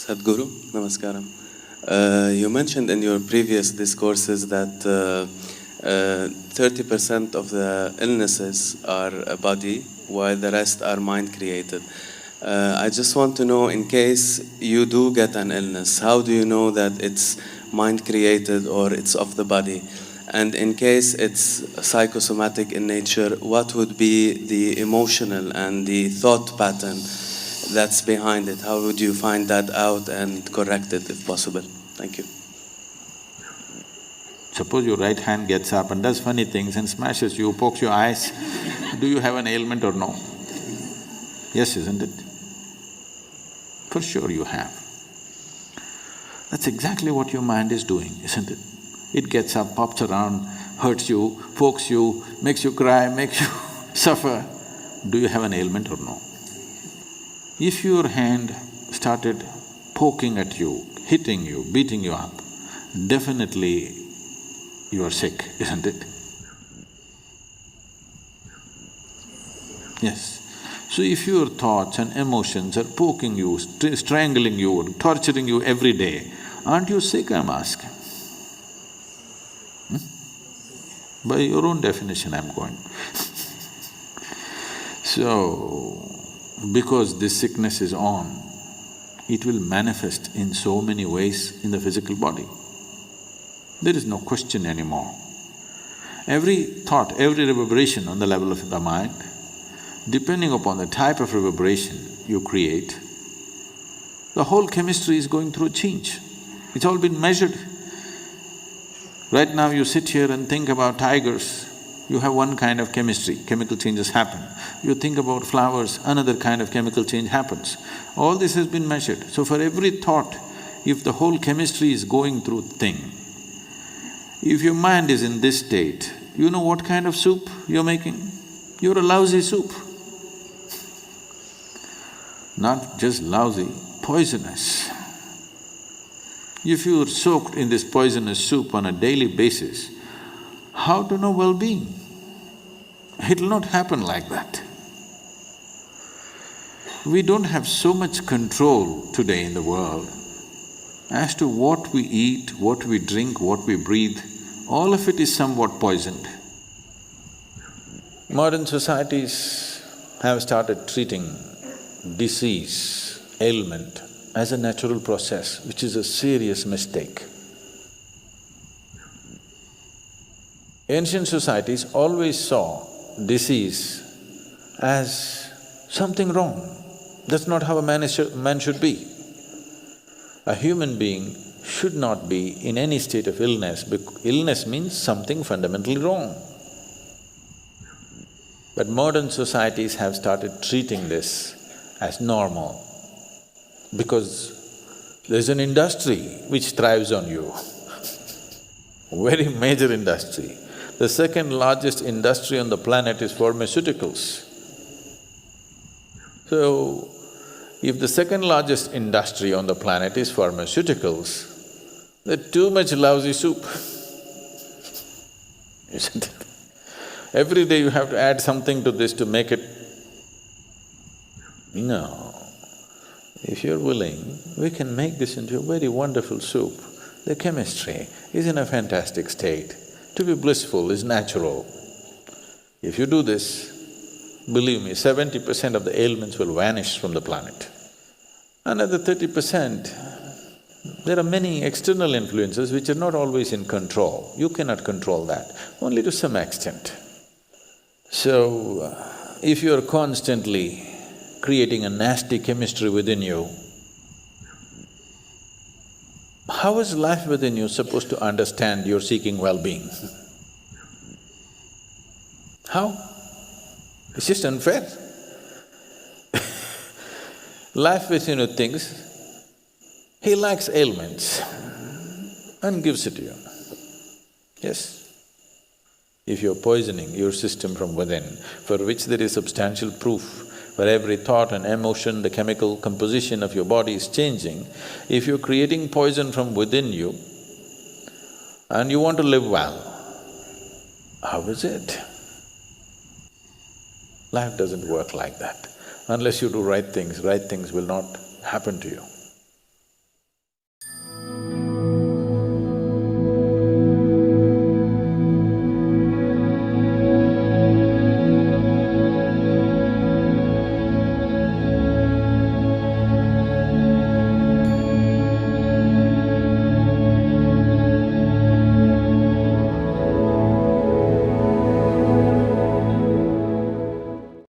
Sadguru, Namaskaram. You mentioned in your previous discourses that 30% of the illnesses are body, while the rest are mind-created. I just want to know, in case you do get an illness, how do you know that it's mind-created or it's of the body? And in case it's psychosomatic in nature, what would be the emotional and the thought pattern that's behind it? How would you find that out and correct it if possible? Thank you. Suppose your right hand gets up and does funny things and smashes you, pokes your eyes, do you have an ailment or no? Yes, isn't it? For sure you have. That's exactly what your mind is doing, isn't it? It gets up, pops around, hurts you, pokes you, makes you cry, makes you suffer. Do you have an ailment or no? If your hand started poking at you, hitting you, beating you up, definitely you are sick, isn't it? Yes. So if your thoughts and emotions are poking you, strangling you, torturing you every day, aren't you sick, I'm asking? By your own definition I'm going. So, because this sickness is on, it will manifest in so many ways in the physical body. There is no question anymore. Every thought, every reverberation on the level of the mind, depending upon the type of reverberation you create, the whole chemistry is going through a change. It's all been measured. Right now you sit here and think about tigers, you have one kind of chemistry, chemical changes happen. You think about flowers, another kind of chemical change happens. All this has been measured. So for every thought, if the whole chemistry is going through thing, if your mind is in this state, you know what kind of soup you're making? You're a lousy soup. Not just lousy, poisonous. If you're soaked in this poisonous soup on a daily basis, how to know well-being? It'll not happen like that. We don't have so much control today in the world as to what we eat, what we drink, what we breathe, all of it is somewhat poisoned. Modern societies have started treating disease, ailment as a natural process, which is a serious mistake. Ancient societies always saw disease as something wrong. That's not how a man should be. A human being should not be in any state of illness, because illness means something fundamentally wrong. But modern societies have started treating this as normal, because there's an industry which thrives on you, very major industry. The second largest industry on the planet is pharmaceuticals. So, if the second largest industry on the planet is pharmaceuticals, there's too much lousy soup, isn't it? Every day you have to add something to this to make it… No. If you're willing, we can make this into a very wonderful soup. The chemistry is in a fantastic state. To be blissful is natural. If you do this, believe me, 70% of the ailments will vanish from the planet. Another 30%, there are many external influences which are not always in control. You cannot control that, only to some extent. So, if you're constantly creating a nasty chemistry within you, how is life within you supposed to understand you're seeking well-being? How? It's just unfair. Life within you thinks, he likes ailments and gives it to you. Yes? If you're poisoning your system from within, for which there is substantial proof, for every thought and emotion, the chemical composition of your body is changing, if you're creating poison from within you and you want to live well, how is it? Life doesn't work like that. Unless you do right things will not happen to you.